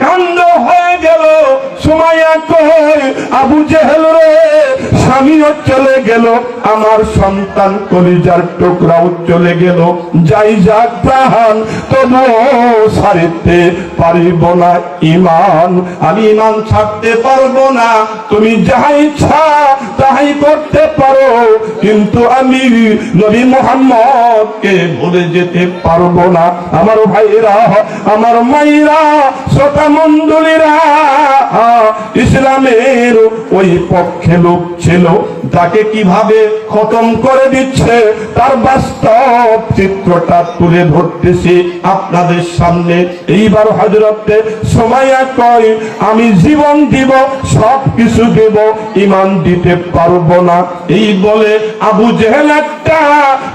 কাণ্ড হয়ে গেল। সুমাইয়া কয়, আবু জেহেল রে, স্বামীও চলে গেল, আমার সন্তান কলিজার টুকরাও চলে গেল, যাই যাক প্রাণ, তবুও ছাড়তে পারিব না ইমান। আমি ইমান ছাড়তে পারবো না। তুমি যাহা ইচ্ছা তাহাই করতে পারো, কিন্তু আমি নবী মুহাম্মদকে ভুলে যেতে পারবো না। আমার ভাইরা, আমার মাইরা, শ্রোতা মণ্ডলীরা, ইসলামের ওই পক্ষে লোক ছিল, তাকে কিভাবে খতম করে দিচ্ছে তার বাস্তব চিত্রটা তুলে ধরতেছি আপনাদের সামনে। এইবার হযরতে সুমাইয়া কয়, আমি জীবন দিব, সব কিছু দেব, ইমান দিতে পারবো না। এই বলে আবু জেহেল একটা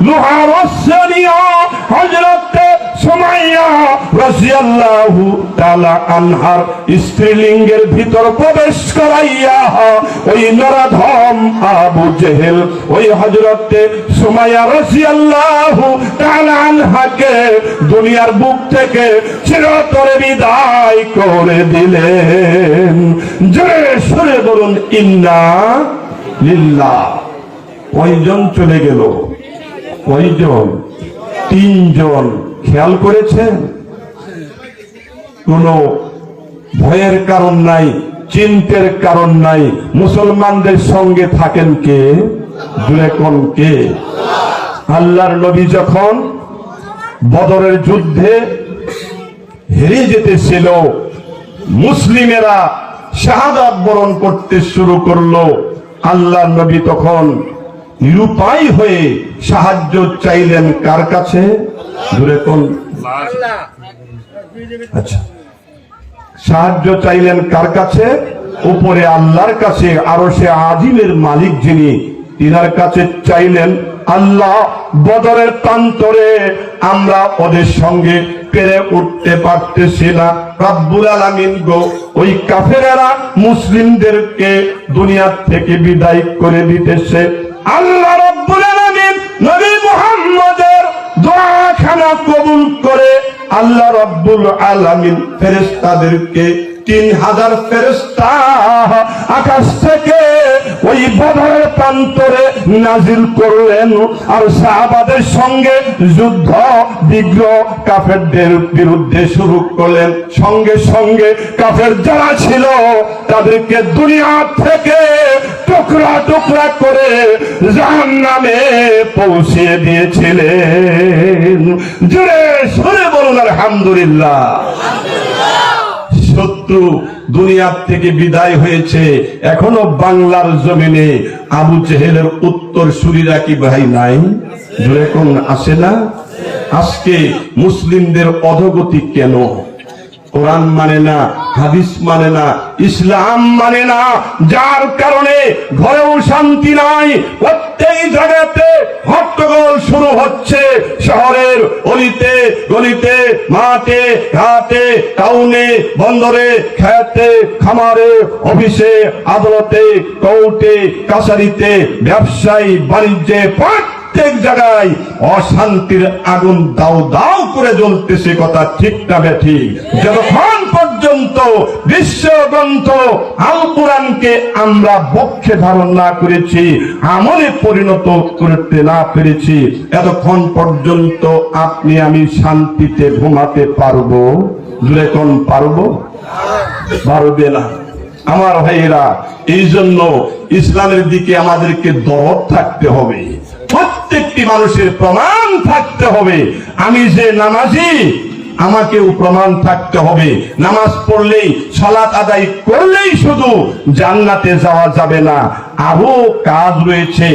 লোহার অস্ত্র নিয়ে হযরতে সুমাইয়া রাদিয়াল্লাহু তাআলা আনহার স্ত্রীলিঙ্গের ভিতর প্রবেশ করাইয়া ওই নরাধম আবু জেহেল ওই হযরতে সুমাইয়া রাদিয়াল্লাহু তাআলা আনহাকে দুনিয়ার বুক থেকে চিরতরে বিদায় করে দিলেন। জোরে সুরে বলুন ইন্না লিল্লাহ। কয়জন চলে গেল? কয়জন? 3 জন। খেয়াল করেছেন? কোন ভয়ের কারণ নাই, চিন্তার কারণ নাই। মুসলমানদের সঙ্গে থাকেন কে? জুড়ে কোন কে? আল্লাহর নবী যখন বদরের যুদ্ধে হেরে যেতেছিল, মুসলিমেরা শাহাদাত বরণ করতে শুরু করলো, আল্লাহর নবী তখন নিরুপায় হয়ে সাহায্য চাইলেন কার কাছে? জুড়ে কোন? আচ্ছা, সাহায্য চাইলেন কার কাছে? উপরে আল্লাহর কাছে, আরশে আজিমের মালিক যিনি, তিনার কাছে চাইলেন। আল্লাহ, বদরের প্রান্তরে আমরা ওদের সঙ্গে পেরে উঠতে পারতেছি না, রব্বুল আলামিন গো, ওই কাফেরেরা মুসলিমদেরকে দুনিয়া থেকে বিদায় করে দিতেছে। আল্লাহ রব্বুল আলামিন নবী মুহাম্মদের দোয়াখানা কবুল করে আল্লাহ রব্বুল আলামিন ফেরেশতাদেরকে 3000 ফেরেশতা আকাশ থেকে ওই বদরের প্রান্তরে নাজিল করলেন, আর সাহাবাদের সঙ্গে যুদ্ধ বিগ্রহ কাফেরদের বিরুদ্ধে শুরু করলেন। সঙ্গে সঙ্গে কাফের যারা ছিল তাদেরকে দুনিয়া থেকে টুকরা টুকরা করে জাহান্নামে পৌঁছে দিয়েছিলেন। জোরে সুরে বলুন আলহামদুলিল্লাহ। শত্রু দুনিয়ার থেকে বিদায় হয়েছে, এখনো বাংলার জমিনে আবু জেহেলের উত্তর সুরীরা কি ভাই নাই? জোরে কোন আসে না? আজকে মুসলিমদের অধোগতি কেন? কোরআন মানে না, হাদিস মানে না, ইসলাম মানে না, যার কারণে ঘরেও শান্তি নাই। প্রত্যেক জায়গাতে হট্টগোল শুরু হচ্ছে, শহরের অলিতে গলিতে, মাঠে ঘাটে, টাউনে, বন্দরে, খেতে, খামারে, অফিসে, আদালতে, কোর্টে, কাছারিতে, ব্যবসায়ী বাণিজ্যে, প্রত্যেক জায়গায় অশান্তির আগুন দাও দাও করে জ্বলতেছে। কথা ঠিক না বেঠিক? যতক্ষণ পর্যন্ত বিশ্বগ্রন্থ আল কোরআনকে আমরা বক্ষে ধারণ না করেছি, আমলে পরিণত করতে না পেরেছি, এতক্ষণ পর্যন্ত আপনি আমি শান্তিতে ঘুমাতে পারবো? জুড়ে কোন পারবো? পারবে না। আমার ভাইয়েরা, এই জন্য ইসলামের দিকে আমাদেরকে দরদ থাকতে হবে। প্রত্যেকটি মানুষের প্রমাণ থাকতে হবে, আমি যে নামাজি, আমাকেও প্রমাণ থাকতে হবে। নামাজ পড়লেই, সালাত আদায় করলেই শুধু জান্নাতে যাওয়া যাবে না, আরো কাজ রয়েছে,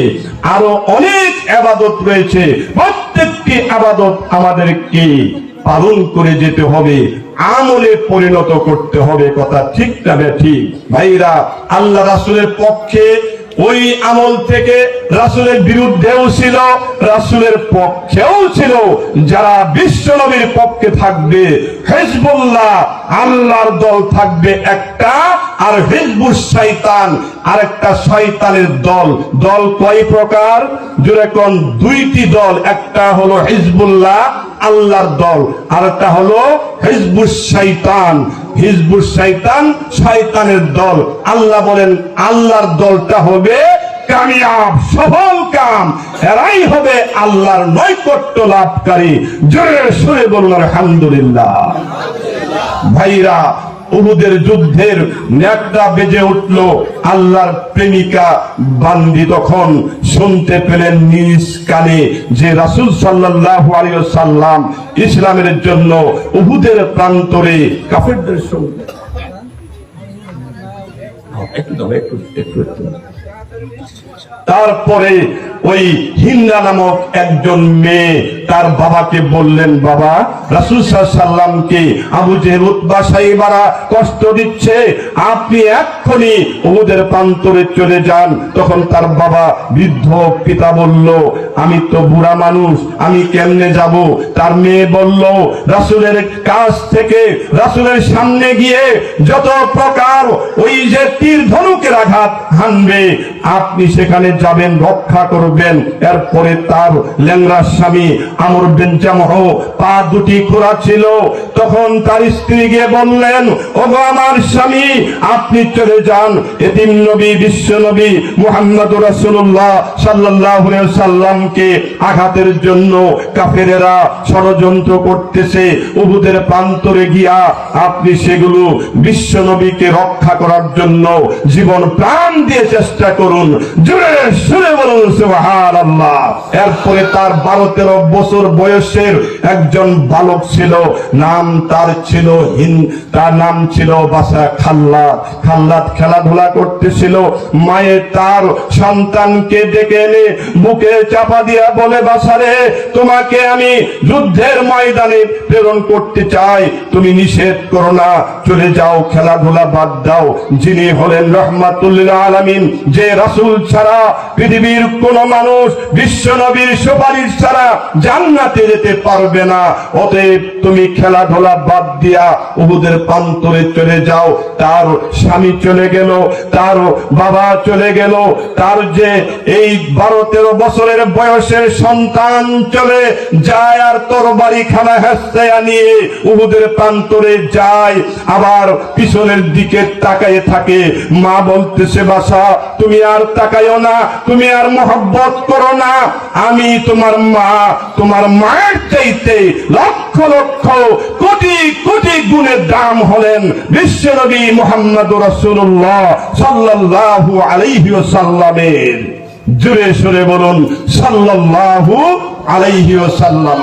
আরো অনেক ইবাদত রয়েছে। প্রত্যেকটি ইবাদত আমাদেরকে পালন করে যেতে হবে, আমলে পরিণত করতে হবে। কথা ঠিক না ঠিক? ভাইরা, আল্লাহ রাসূলের পক্ষে ওই আমল থেকে রাসূলের বিরুদ্ধেও ছিল, রাসূলের পক্ষেও ছিল। যারা বিশ্ব নবীর পক্ষে থাকবে, হিজবুল্লাহ আল্লাহর দল থাকবে একটা, আর হিজবুশ শয়তান আরেকটা, শয়তানের দল। দল কয় প্রকার? যেরকম দুইটি দল, একটা হলো হিজবুল্লাহ আল্লাহর দল, আর একটা হলো হিজবুশ শয়তান। হিজবুশ শয়তান শয়তানের দল। আল্লাহ বলেন আল্লাহর দলটা হবে কামিয়াব, সফল কাম, এরাই হবে আল্লাহর নৈকট্য লাভকারী। জোরে সুরে বলুন আলহামদুলিল্লাহ। ভাইরা, উহুদের যুদ্ধের ন্যাকড়া বেজে উঠল। আল্লাহর প্রেমিকা বান্দি তখন শুনতে পেলেন নিজ কানে যে রাসূল সাল্লাল্লাহু আলাইহি ওয়াসাল্লাম ইসলামের জন্য উহুদের প্রান্তরে কাফেরদের সঙ্গে তারপরে ওই হিন্দা নামক একজন মেয়ে তার বাবাকে বললেন, বাবা, রাসূল সাল্লাল্লাহু আলাইহি ওয়াসাল্লামকে আবু জেহেল উতবা সাইবারা কষ্ট দিচ্ছে, আপনি এক্ষুনি উহুদের প্রান্তরে চলে যান। তখন তার বাবা বৃদ্ধ পিতা বলল, আমি তো বুড়া মানুষ, আমি কেমনে যাব? তার মেয়ে বলল, রাসূলের কাছ থেকে, রাসূলের সামনে গিয়ে যত প্রকার ওই যে তীর ধনুকের আঘাত হানবে, আপনি সেখানে যাবেন, রক্ষা করবেন। এরপরে তার ল্যাংড়া স্বামী আমর বিন জামহ পা দুটি খোঁড়া ছিল। তখন তার স্ত্রী গিয়ে বললেন, ওগো আমার স্বামী, আপনি চলে যান। এতিম নবী, বিশ্ব নবী মুহাম্মদুর রাসূলুল্লাহ সাল্লাল্লাহু আলাইহি ওয়াসাল্লামকে আঘাতের জন্য কাফেরেরা ষড়যন্ত্র করতেছে। উহুদের প্রান্তরে গিয়া আপনি সেগুলো বিশ্ব নবীকে রক্ষা করার জন্য জীবন প্রাণ দিয়ে চেষ্টা করুন। জোরে সুরে বলুন সুবহানাল্লাহ। এরপরে তার 12-13 বছর বয়সের একজন বালক ছিল, নাম তার ছিল তার নাম ছিল বাসা খাল্লাদ। খাল্লাদ খেলাধুলা করতেছিল। মায়ের তার সন্তানকে ডেকে এনে বুকে চাপা দিয়া বলে, বাসারে, তোমাকে আমি যুদ্ধের ময়দানে প্রেরণ করতে চাই, তুমি নিষেধ করো না, চলে যাও, খেলাধুলা বাদ দাও। যিনি হলেন রাহমাতুল লিল আলামিন, যে রাসূল ছাড়া পৃথিবীর কোন মানুষ বিশ্ব নবীর সুপারিশ ছাড়া জান্নাতে যেতে পারবে না। অতএব তুমি খেলাধুলা বাদ দিয়া উহুদের প্রান্তরে চলে যাও। তার স্বামী চলে গেল, তার বাবা চলে গেল, তার যে এই 12-13 বছরের বয়সের সন্তান চলে যায় আর তরবারি খানা হেস্তায়া নিয়ে উহুদের প্রান্তরে যায়। আবার পিছনের দিকে তাকায়ে থাকে। মা বলতেছে, বাসা, তুমি আর তাকায়ও না, তুমি আর মহব্বত করো না, আমি তোমার মা, তোমার মায়ের চাইতে লক্ষ লক্ষ কোটি কোটি গুণের দাম হলেন বিশ্বনবী মুহাম্মদুর রাসূলুল্লাহ সাল্লাল্লাহু আলাইহি ওয়াসাল্লামের। জোরে সুরে বলুন সাল্লাল্লাহু আলাইহি ওয়াসাল্লাম।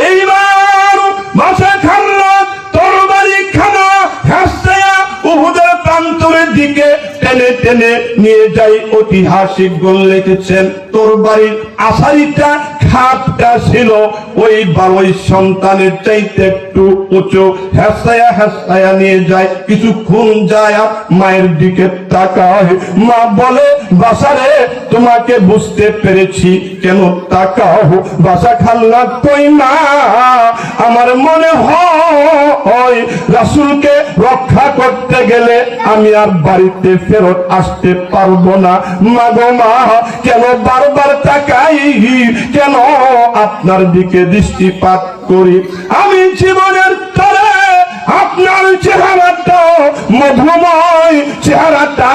এইবার বাসা খাল্লাদ তরবারি খানা হাসতেয়া উহুদের প্রান্তরের দিকে টেনে টেনে নিয়ে যাই। ঐতিহাসিক গুণ লিখেছেন, তরবারির আসারিটা খাপটা ছিল ওই 12 সন্তানের চাইতে একটু উঁচু। হেসায়া হেসায়া নিয়ে যায়, কিছুক্ষণ যায় মায়ের দিকে তাকায়। মা বলে, বাসারে, তোমাকে বুঝতে পেরেছি, কেন তাকাও? বাসা খাল্লাদ কই, মা, আমার মনে হয় রাসূলকে রক্ষা করতে গেলে আমি আর বাড়িতে ফেরত আসতে পারবো না। মা গো মা, কেন বারবার তাকাই, কেন আপনার দিকে দৃষ্টিপাত করি? আমি জীবনের তরে আপনার চেহারাটা, মধুময় চেহারাটা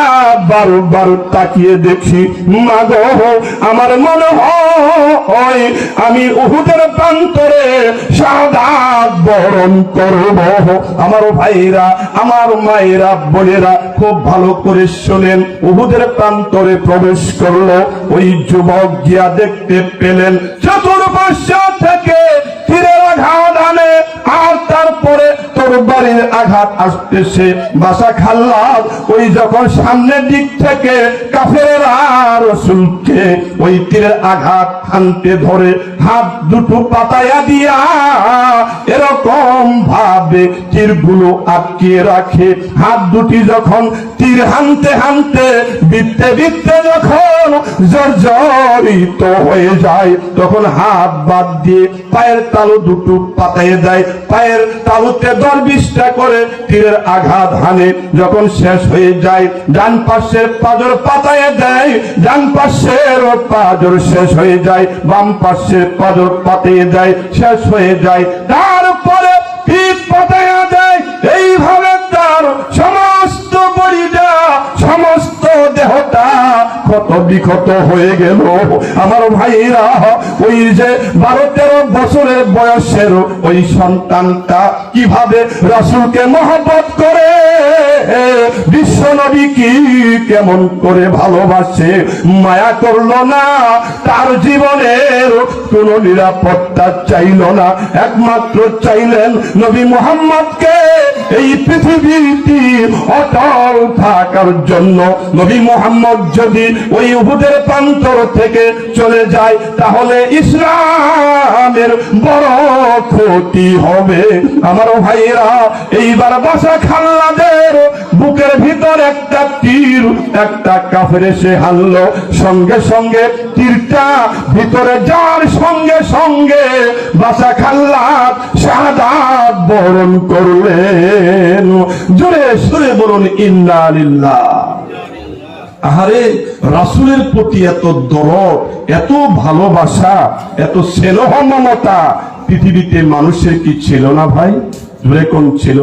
বারবার তাকিয়ে দেখি। মা গো, আমার মনে হয় আমি উহুদের প্রান্তরে শাহাদাত বরণ করব। আমার ভাইরা, আমার মায়েরা, বোনেরা, খুব ভালো করে শোনেন। উহুদের প্রান্তরে প্রবেশ করলো। ওই যুবক গিয়া দেখতে পেলেন চতুর্পার্শ্ব থেকে তীরের আঘাত আনে, আর তারপরে তরবারির আঘাত আসতেছে। বাসা খাল্লাদ ওই যখন সামনের দিক থেকে কাফেররা রাসূলকে ওই তীরের আঘাত হানতে ধরে, হাত দুটো পাতায়া দিয়া এরকম ভাবে তীরগুলো আটকিয়ে রাখে। হাত দুটি যখন তীর হানতে হানতে বিতে বিতে যখন জর্জরিত হয়ে যায়, তখন হাত বাদ দিয়ে পায়ের তালু দুটো পাতায় দেয়। পায়ের তালুতে দর 20টা করে তীরের আঘাত হানে, যখন শেষ হয়ে যায় ডান পাশের পাজর পাতায় দেয়, ডান পাশের পাজর শেষ হয়ে যায়, বাম পাশের পাজর পাতিয়ে দেয়, শেষ হয়ে যায়, তারপরে পিঠ পাতায় দেয়। এইভাবে তার সমস্ত বডিটা, সমস্ত দেহটা ক্ষত বিক্ষত হয়ে গেল। আমার ভাইরা, ওই যে 12-13 বছরের বয়সের ওই সন্তানটা কিভাবে রাসূলকে মহব্বত করে, বিশ্ব নবী কি কেমন করে ভালোবাসে, মায়া করলো না, তার জীবনের কোন নিরাপত্তা চাইল না, একমাত্র চাইলেন নবী মুহাম্মদকে এই পৃথিবীতে অটল থাকার জন্য। নবী মুহাম্মদ যদি ওই উহুদের প্রান্তর থেকে চলে যায় তাহলে ইসলামের বড় ক্ষতি হবে। আমার ভাইয়েরা, এইবার বাসা খাল্লাদের বুকের ভিতর একটা তীর, একটা কাফের এসে হানলো, সঙ্গে সঙ্গে তীরটা ভিতরে যাওয়ার সঙ্গে সঙ্গে বাসা খাল্লাদ শাহাদাত বরণ করলেন। জোরে সুরে বলুন ইন্না লিল্লাহ। আহারে, রাসূলের প্রতি এত দরদ, এত ভালোবাসা, এত স্নেহ মমতা পৃথিবীতে মানুষের কি ছিল না ভাই? জোরে কোন ছিল?